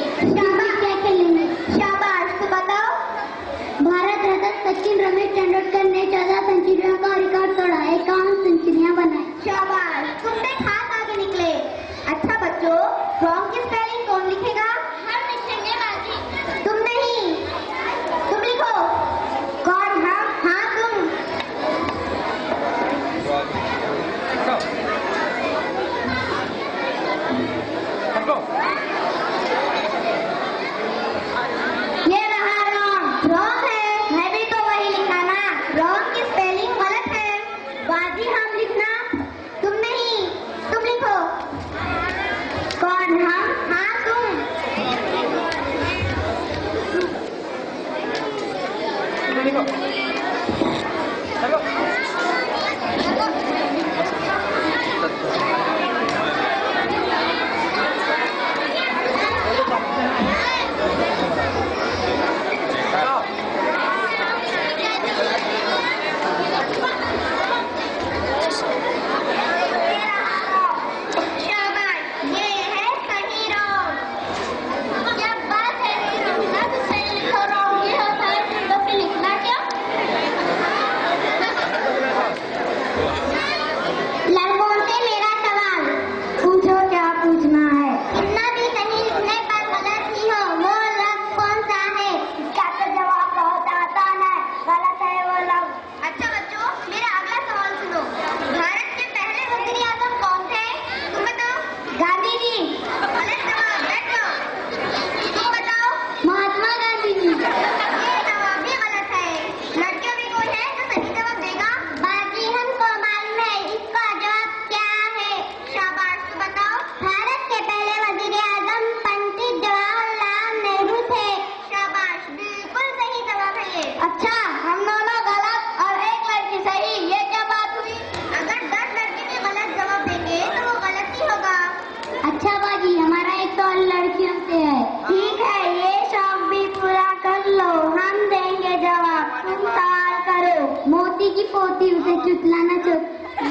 शाबाश, क्या खेलेंगे? शाबाश, तो बताओ। भारत रत्न सचिन रमेश तेंदुलकर ने 14 सेंचुरियों का रिकॉर्ड तोड़ा, 51 सेंचुरियां बनाई। शाबाश, तुमने खास आगे निकले। अच्छा बच्चों, रॉन्ग की स्पेलिंग कौन लिखेगा? हम लिखेंगे बाजी। तुम नहीं, तुम लिखो। कौन? हम? हाँ तुम। ये रहा रॉन्ग। रॉन्ग है, मैं भी तो वही लिखा ना। रॉन्ग की स्पेलिंग गलत है। बाजी हम लिखना, तुम नहीं, तुम लिखो। कौन? हम? हाँ तुम। लिखो। पोती उसे चुतलाना चुप।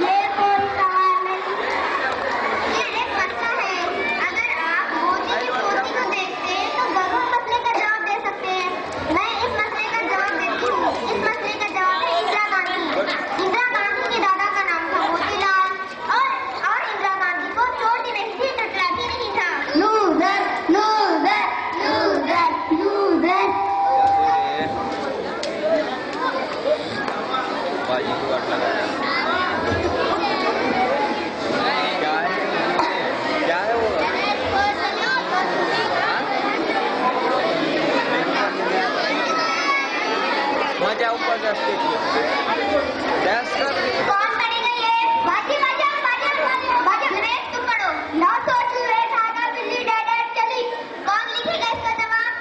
ये कोई सवाल नहीं। ये एक बच्चा है। अगर आप मोदी की पोती को देखते हैं तो जरूर मसले का जवाब दे सकते हैं। मैं इस मसले का जवाब देती हूँ। इस मसले का जवाब है इंदिरा गांधी। इंदिरा गांधी के दादा का नाम था मोतीलाल और इंदिरा गांधी को चोटी नहीं थी, टकराती नहीं था। Loser, loser, loser, loser. बाजी को वाट लगा क्या है वो? मजा ऊपर कौन पढ़ेगा ये? बाजी बाजी बाजी बाजी रेस तुम पढ़ो। ना सोचू रेस आगा बिल्ली डैड चली। कौन लिखेगा इसका जवाब?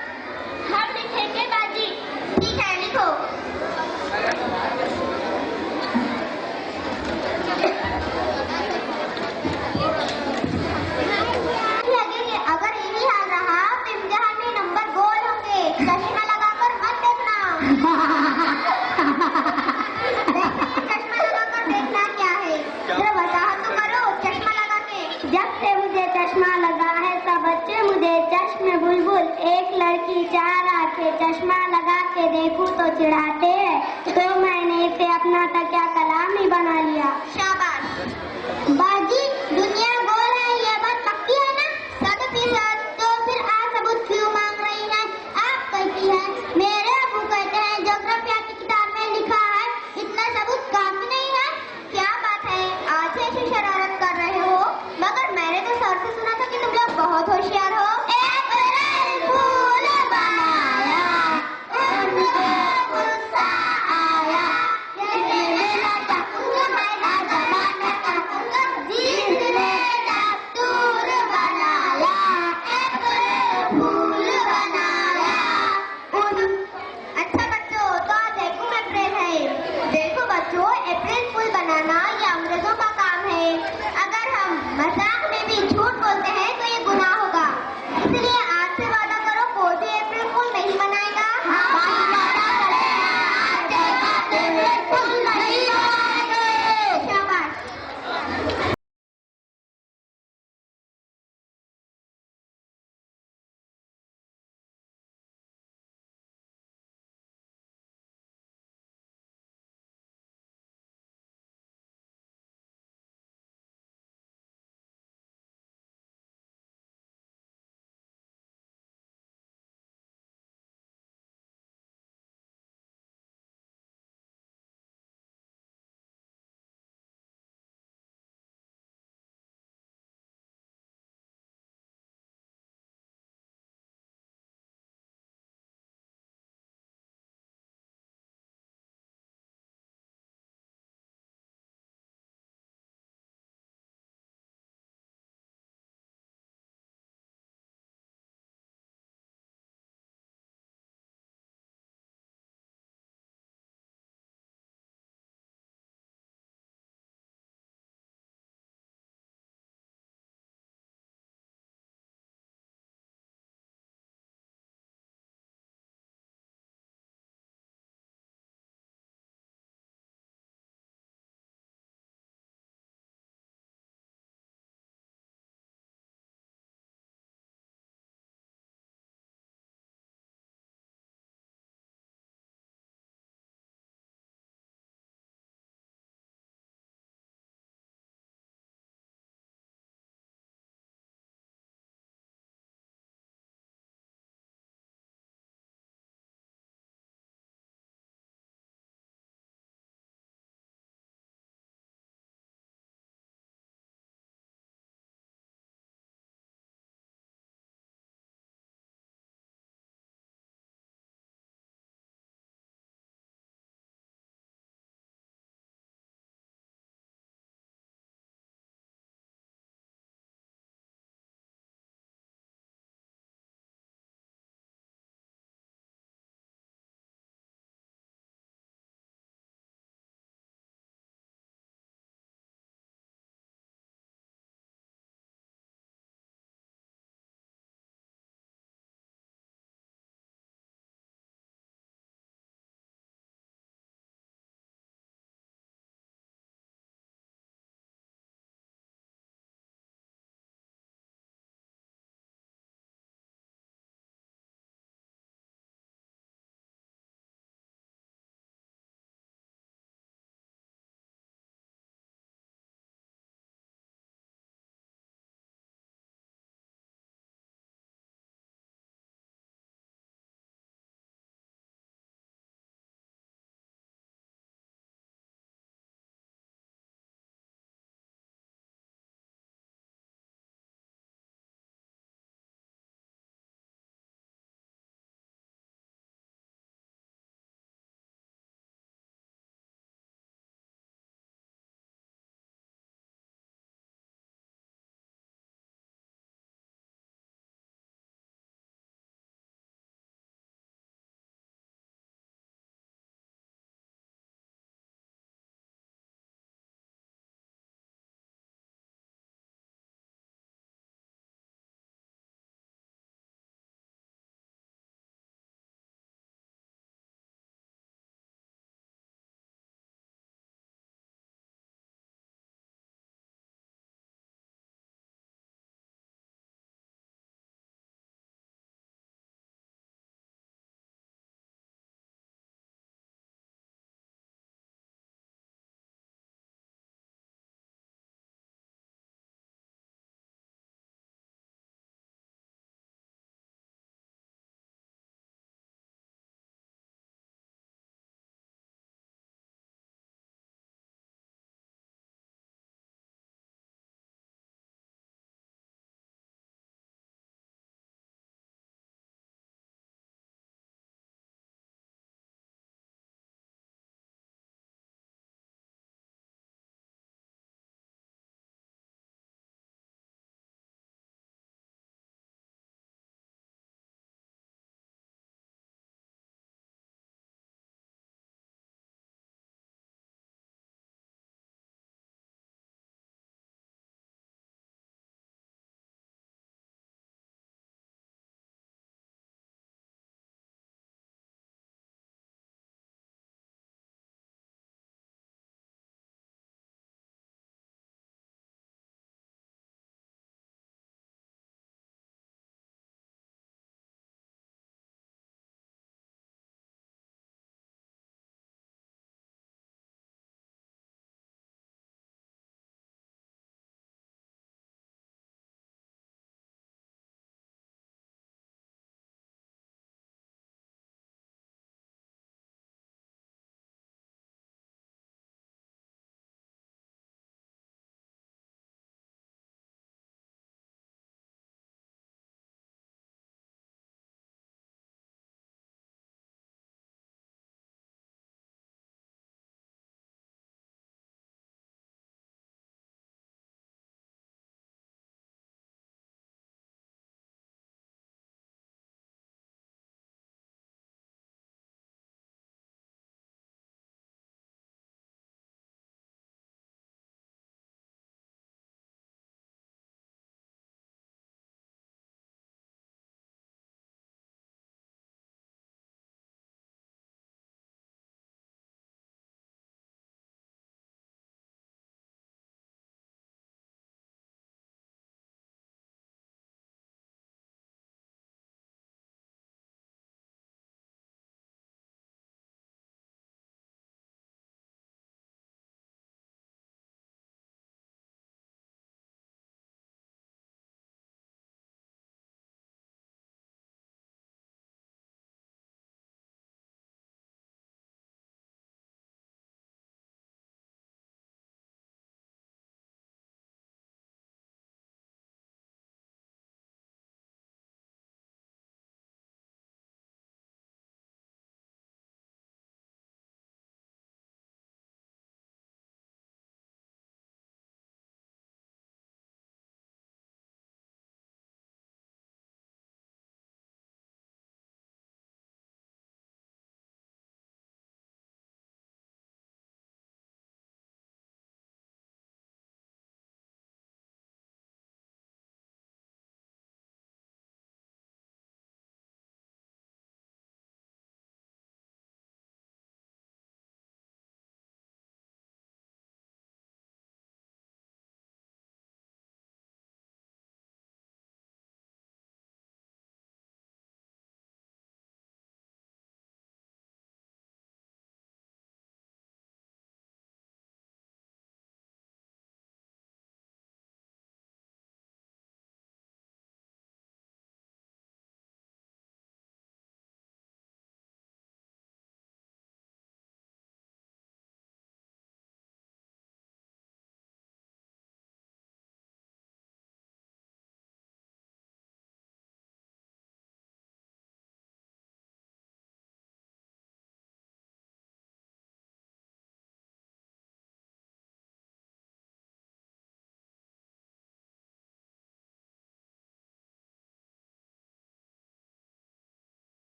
हम लिखेंगे बाजी। ठीक है, लिखो। अगर यही हाल रहा तो इम्तिहान में नंबर गोल होंगे। चश्मा लगाकर मत देखना। चश्मा लगाकर देखना क्या है? जरा वजाहत तो करो। चश्मा लगा के। जब से मुझे चश्मा लगा है सब बच्चे मुझे चश्मे बुलबुल। एक लड़की 4 आंखें चश्मा लगा के देखूं तो चिढ़ाते हैं, तो मैंने इसे अपना तकिया कलाम ही बना लिया। शाबाश।